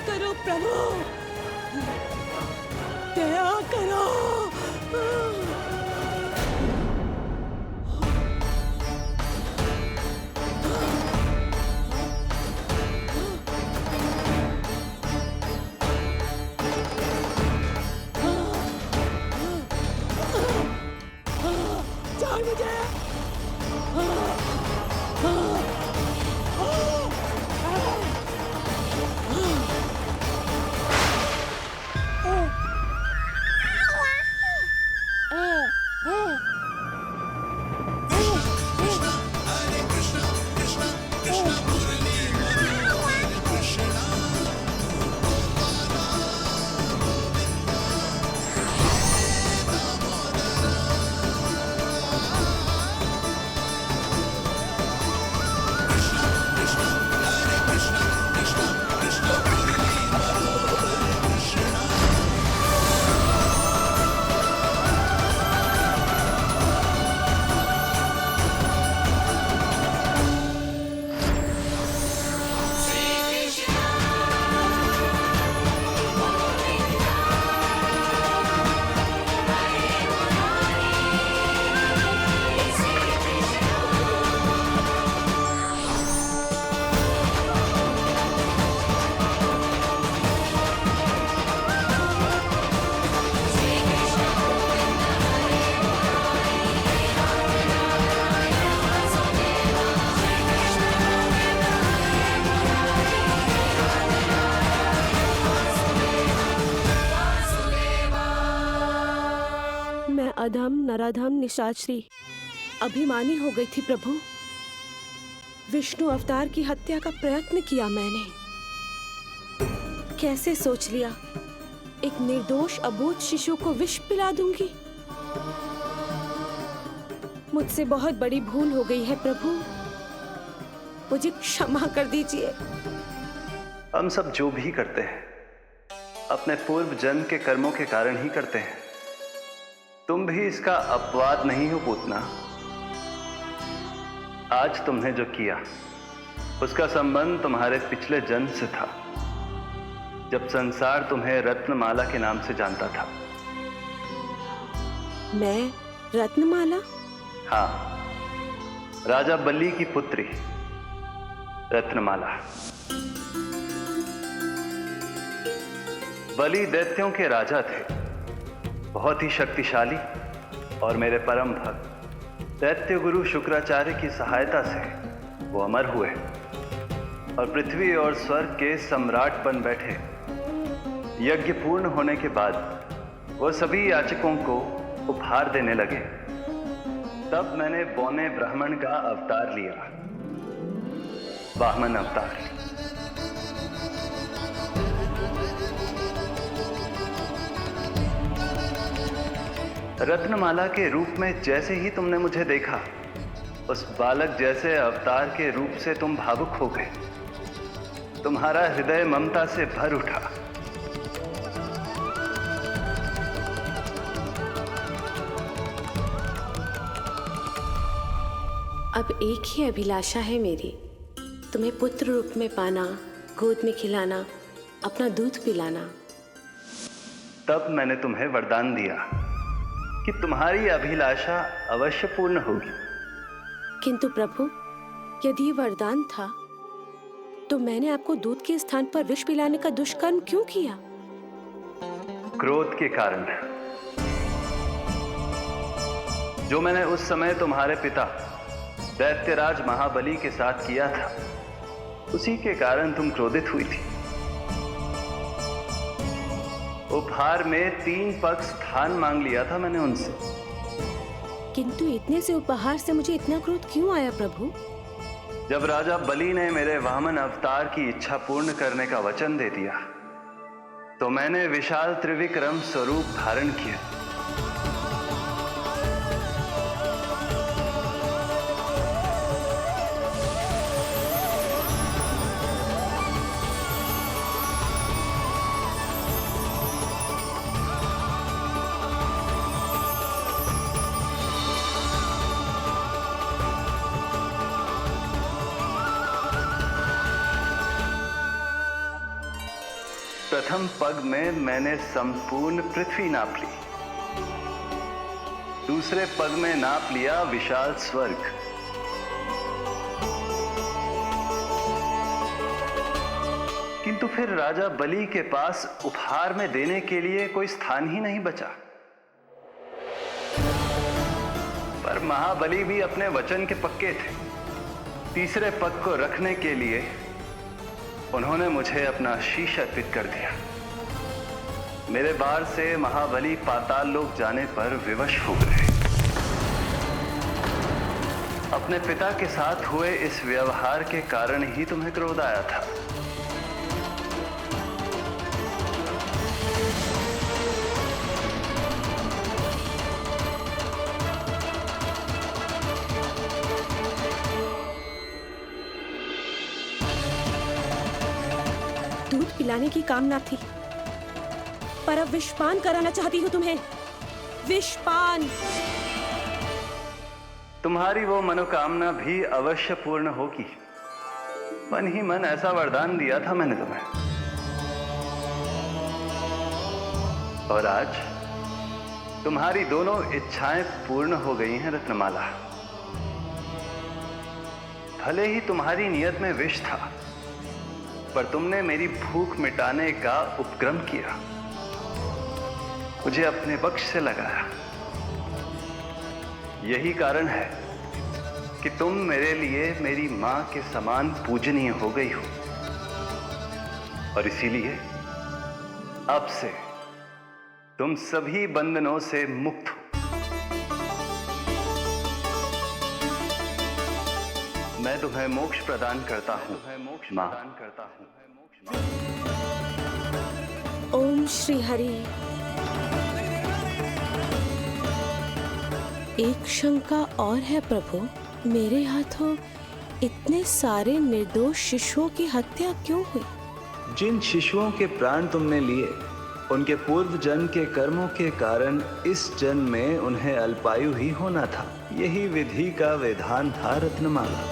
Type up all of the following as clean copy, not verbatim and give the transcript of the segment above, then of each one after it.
करो प्रभु, दया करो। जान मुझे। अधम नराधम निशाचरी अभिमानी हो गई थी प्रभु। विष्णु अवतार की हत्या का प्रयत्न किया मैंने। कैसे सोच लिया एक निर्दोष अबोध शिशु को विष पिला दूंगी। मुझसे बहुत बड़ी भूल हो गई है प्रभु, मुझे क्षमा कर दीजिए। हम सब जो भी करते हैं अपने पूर्व जन्म के कर्मों के कारण ही करते हैं। तुम भी इसका अपवाद नहीं हो पूतना। आज तुमने जो किया उसका संबंध तुम्हारे पिछले जन्म से था, जब संसार तुम्हें रत्नमाला के नाम से जानता था। मैं रत्नमाला? हाँ, राजा बलि की पुत्री रत्नमाला। बलि दैत्यों के राजा थे, बहुत ही शक्तिशाली, और मेरे परम भक्त दैत्य गुरु शुक्राचार्य की सहायता से वो अमर हुए और पृथ्वी और स्वर्ग के सम्राट बन बैठे। यज्ञ पूर्ण होने के बाद वो सभी याचकों को उपहार देने लगे। तब मैंने बौने ब्राह्मण का अवतार लिया, वामन अवतार। रत्नमाला के रूप में जैसे ही तुमने मुझे देखा, उस बालक जैसे अवतार के रूप से तुम भावुक हो गए। तुम्हारा हृदय ममता से भर उठा। अब एक ही अभिलाषा है मेरी, तुम्हें पुत्र रूप में पाना, गोद में खिलाना, अपना दूध पिलाना। तब मैंने तुम्हें वरदान दिया कि तुम्हारी अभिलाषा अवश्य पूर्ण होगी। किंतु प्रभु, यदि ये वरदान था तो मैंने आपको दूध के स्थान पर विष पिलाने का दुष्कर्म क्यों किया? क्रोध के कारण, जो मैंने उस समय तुम्हारे पिता दैत्यराज महाबली के साथ किया था, उसी के कारण तुम क्रोधित हुई थी। उपहार में 3 पग स्थान मांग लिया था मैंने उनसे। किंतु इतने से उपहार से मुझे इतना क्रोध क्यों आया प्रभु? जब राजा बलि ने मेरे वामन अवतार की इच्छा पूर्ण करने का वचन दे दिया, तो मैंने विशाल त्रिविक्रम स्वरूप धारण किया। प्रथम पग में मैंने संपूर्ण पृथ्वी नाप ली, दूसरे पग में नाप लिया विशाल स्वर्ग, किंतु फिर राजा बलि के पास उपहार में देने के लिए कोई स्थान ही नहीं बचा। पर महाबली भी अपने वचन के पक्के थे। तीसरे पग को रखने के लिए उन्होंने मुझे अपना शीश अर्पित कर दिया। मेरे बार से महाबली पाताल लोक जाने पर विवश हो गए। अपने पिता के साथ हुए इस व्यवहार के कारण ही तुम्हें क्रोध आया था। दूध पिलाने की कामना थी, पर अब विषपान कराना चाहती हूँ तुम्हें। विषपान। तुम्हारी वो मनोकामना भी अवश्य पूर्ण होगी। मन ही मन ऐसा वरदान दिया था मैंने तुम्हें। और आज तुम्हारी दोनों इच्छाएं पूर्ण हो गई हैं रत्नमाला। भले ही तुम्हारी नियत में विष था, पर तुमने मेरी भूख मिटाने का उपक्रम किया, मुझे अपने पक्ष से लगाया। यही कारण है कि तुम मेरे लिए मेरी मां के समान पूजनीय हो गई हो। और इसीलिए अब से तुम सभी बंधनों से मुक्त हो। मैं तुम्हें मोक्ष प्रदान करता हूं मां। ओम श्री हरि। एक शंका और है प्रभु, मेरे हाथों इतने सारे निर्दोष शिशुओं की हत्या क्यों हुई? जिन शिशुओं के प्राण तुमने लिए, उनके पूर्व जन्म के कर्मों के कारण इस जन्म में उन्हें अल्पायु ही होना था। यही विधि का विधान था रत्नमाला।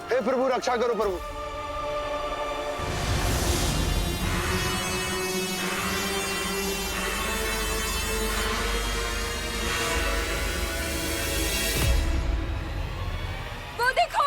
हे प्रभु रक्षा करो प्रभु। वो देखो,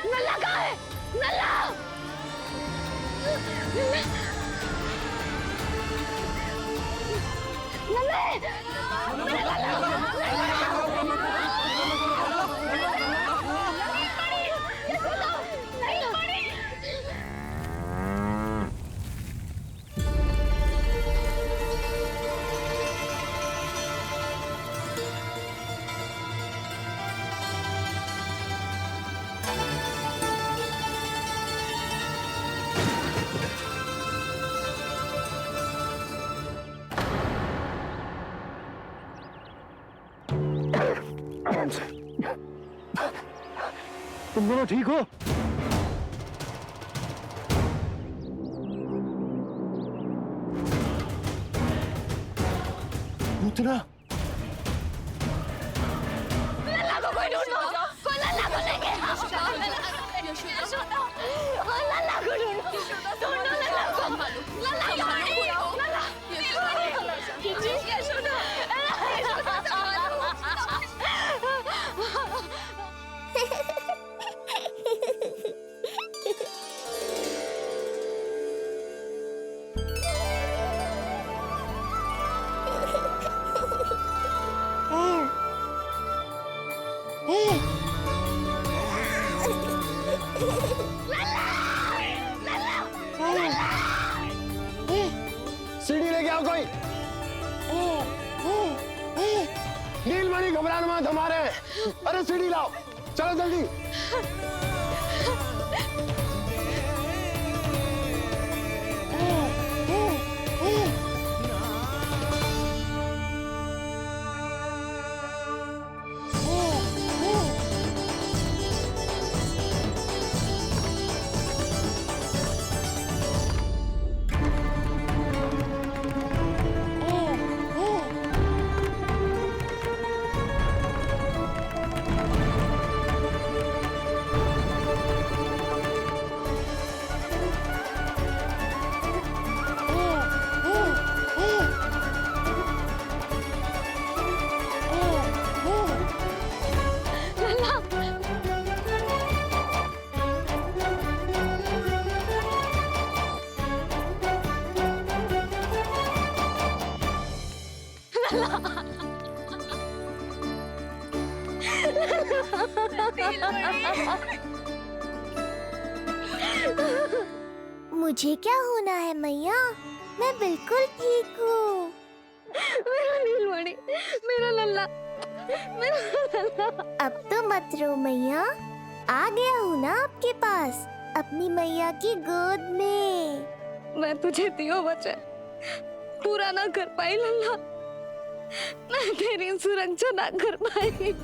नल्ला कहाँ है? नल्ला! आराम से। तुम दोनों ठीक हो? पूतना लल्ला को कोई ढूंढो, कोई लल्ला को लेके आओ। लल्ला को ढूंढो, ढूंढो लल्ला को। लल्ला को ढूंढो, लल्ला। यशोदा, सीढ़ी लेके आओ कोई। नीलमणि घबराना मत, हमारे। अरे सीढ़ी लाओ, चलो जल्दी। मुझे क्या होना है मैया, मैं बिल्कुल ठीक हूँ। मेरा नीलमणि, मेरा लल्ला, मेरा लल्ला। अब तो मत रो मैया, आ गया हूँ ना आपके पास, अपनी मैया की गोद में। मैं तुझे दियो वचन पूरा ना कर पाई लल्ला, मैं तेरी सुरक्षा ना कर पाई।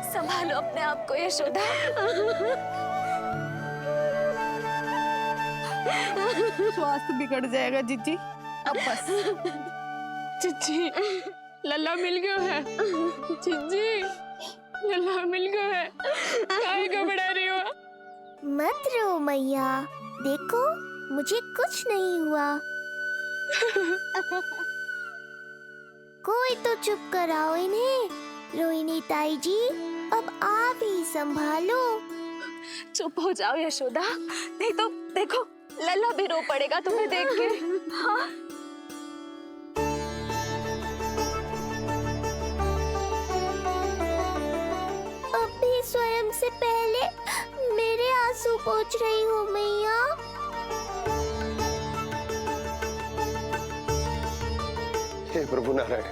संभालो अपने आप को यशोदा। स्वास्थ्य बिगड़ जाएगा जीजी, अब बस। जीजी, लल्ला मिल गया है। जीजी, लल्ला मिल गया है। काहे घबरा रही हो? मत रो मैया, देखो मुझे कुछ नहीं हुआ। कोई तो चुप कराओ इन्हें। रोहिणी ताई जी, अब आप ही संभालो। चुप हो जाओ यशोदा, नहीं तो देखो लल्ला भी रो पड़ेगा तुम्हें देख के। हाँ? अब भी स्वयं से पहले मेरे आंसू पोंछ रही हो मैया। हे प्रभु नारायण,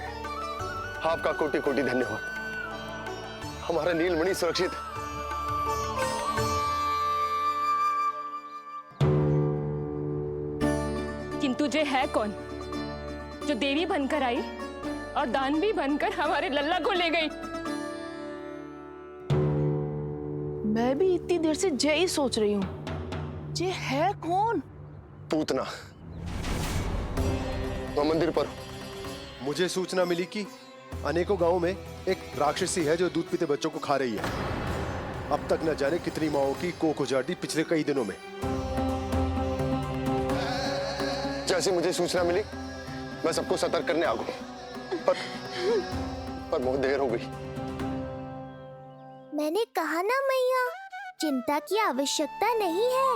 आपका कोटि कोटि धन्यवाद। हमारा नीलमणि सुरक्षित है। किंतु जे है कौन जो देवी बनकर आई और दानवी बनकर हमारे लल्ला को ले गई? मैं भी इतनी देर से जय ही सोच रही हूँ, जे है कौन? पूतना वह मंदिर पर। मुझे सूचना मिली कि अनेकों गांवों में एक राक्षसी है जो दूध पीते बच्चों को खा रही है। अब तक न जाने कितनी माओं की कोख उजाड़ दी पिछले कई दिनों में। जैसे मुझे सूचना मिली मैं सबको सतर्क करने आ गया, पर बहुत देर हो गई। मैंने कहा ना मैया, चिंता की आवश्यकता नहीं है।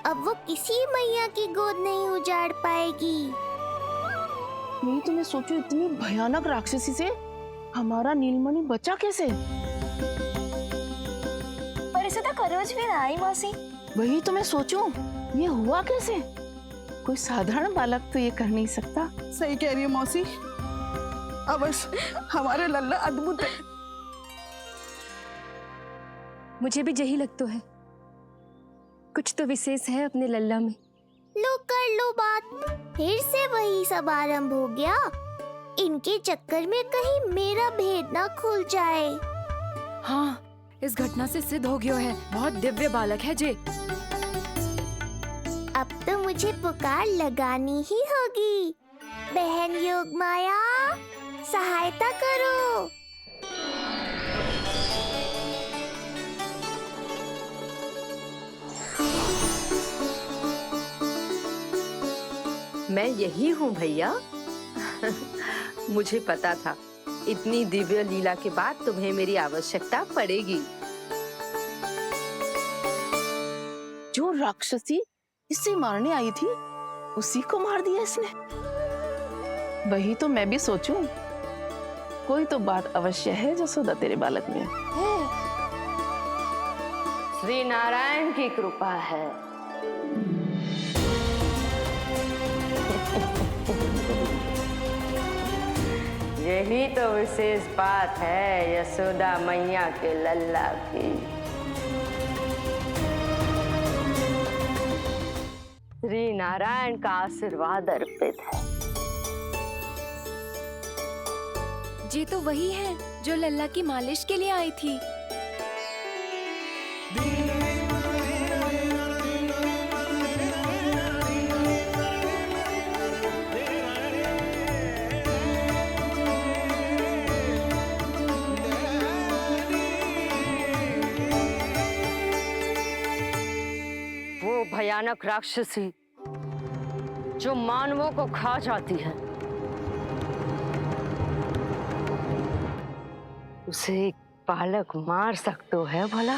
अब वो किसी मैया की गोद नहीं उजाड़ पाएगी। नहीं तो मैं सोचूं, इतनी भयानक राक्षसी से हमारा नीलमणि बचा कैसे? पर इसे तो करोज भी ना आई मौसी। वही तो मैं सोचूं, ये हुआ कैसे? कोई साधारण बालक तो ये कर नहीं सकता। सही कह रही है मौसी, अवश्य हमारे लल्ला अद्भुत है। मुझे भी यही लगता है कुछ तो विशेष है अपने लल्ला में। लो कर लो बात, फिर से वही सब आरंभ हो गया। इनके चक्कर में कहीं मेरा भेद ना खुल जाए। हाँ, इस घटना से सिद्ध हो गया है, बहुत दिव्य बालक है जे। अब तो मुझे पुकार लगानी ही होगी। बहन योगमाया, सहायता करो। मैं यही हूँ भैया। मुझे पता था इतनी दिव्य लीला के बाद तुम्हें मेरी आवश्यकता पड़ेगी। जो राक्षसी इसे मारने आई थी उसी को मार दिया इसने। वही तो मैं भी सोचूं, कोई तो बात अवश्य है जसोदा तेरे बालक में। श्री नारायण की कृपा है। यही तो विशेष बात है यशोदा मैया के लल्ला की। श्री नारायण का आशीर्वाद अर्पित है। ये तो वही है जो लल्ला की मालिश के लिए आई थी। वो भयानक राक्षसी जो मानवों को खा जाती है, उसे एक बालक मार सकता है भला?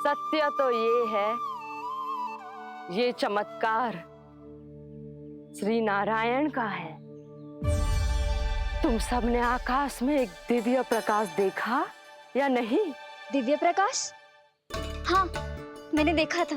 सत्य तो ये है, ये चमत्कार श्री नारायण का है। तुम सबने आकाश में एक दिव्य प्रकाश देखा या नहीं? दिव्य प्रकाश? हाँ, मैंने देखा था।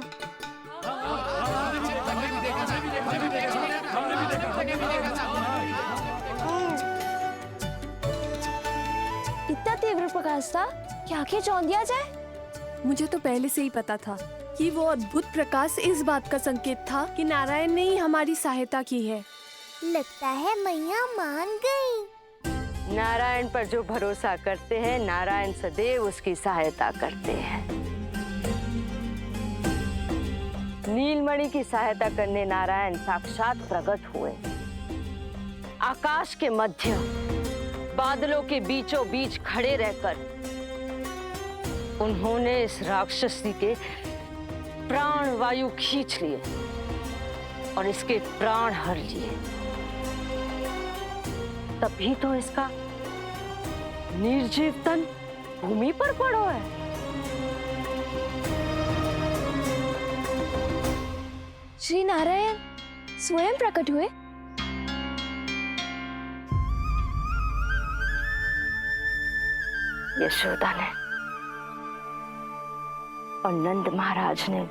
इतना तीव्र प्रकाश था कि आंखें चौंध दिया जाए। मुझे तो पहले से ही पता था कि वो अद्भुत प्रकाश इस बात का संकेत था कि नारायण ने ही हमारी सहायता की है। लगता है मैया मान गई। नारायण पर जो भरोसा करते हैं, नारायण सदैव उसकी सहायता करते हैं। नीलमणि की सहायता करने नारायण साक्षात प्रकट हुए। आकाश के मध्य बादलों के बीचों बीच खड़े रहकर उन्होंने इस राक्षसी के प्राण वायु खींच लिए और इसके प्राण हर लिए। तभी तो इसका निर्जीव तन भूमि पर पड़ो है। श्री नारायण स्वयं प्रकट हुए। यशोदा ने और नंद महाराज ने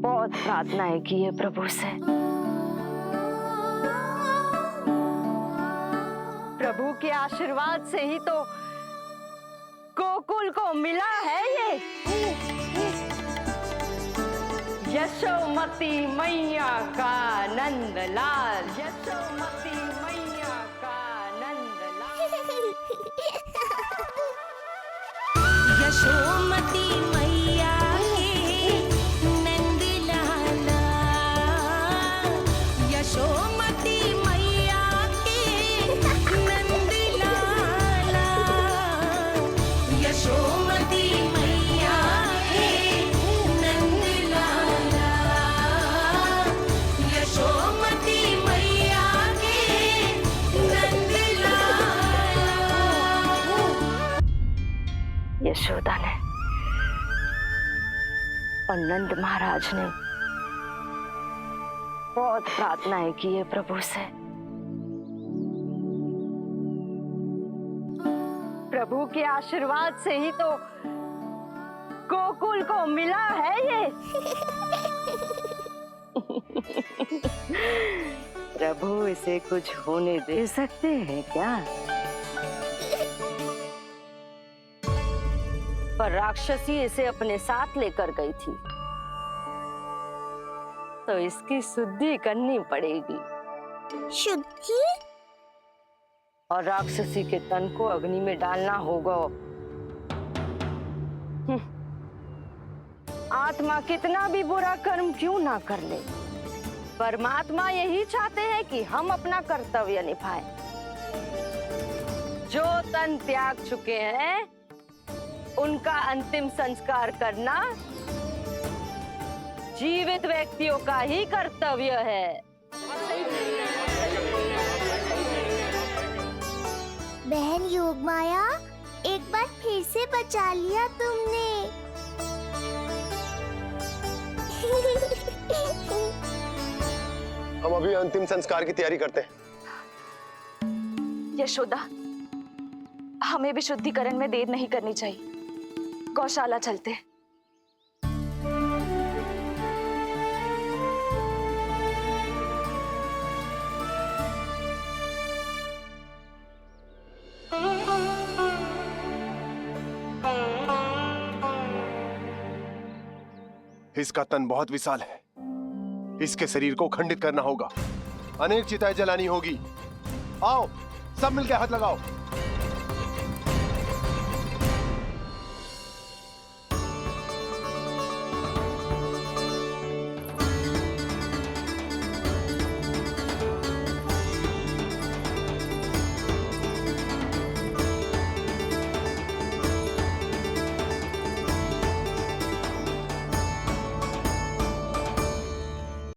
बहुत प्रार्थनाएं की है प्रभु से। प्रभु के आशीर्वाद से ही तो गोकुल को मिला है ये। यशोमती मैया का नंदलाल, यशोमती मैया का नंदलाल। यशोमती मैया के नंद लाला, यशोमती मैया के नंद लाला, यशोमती मैया के नंद लाला, यशोमती मैया के नंद लाला। यशोदा ने और नंद महाराज ने बहुत प्रार्थनाएं की है प्रभु से। प्रभु के आशीर्वाद से ही तो गोकुल को मिला है ये। प्रभु इसे कुछ होने दे सकते हैं क्या? पर राक्षसी इसे अपने साथ लेकर गई थी, तो इसकी शुद्धि करनी पड़ेगी। शुद्धि? और राक्षसी के तन को अग्नि में डालना होगा। आत्मा कितना भी बुरा कर्म क्यों ना कर ले, परमात्मा यही चाहते हैं कि हम अपना कर्तव्य निभाएं। जो तन त्याग चुके हैं उनका अंतिम संस्कार करना जीवित व्यक्तियों का ही कर्तव्य है। बहन योगमाया, एक बार फिर से बचा लिया तुमने। हम अभी अंतिम संस्कार की तैयारी करते हैं। यशोदा, हमें भी शुद्धिकरण में देर नहीं करनी चाहिए। गौशाला चलते हैं। इसका तन बहुत विशाल है, इसके शरीर को खंडित करना होगा, अनेक चिताएं जलानी होगी। आओ सब मिलकर हाथ लगाओ।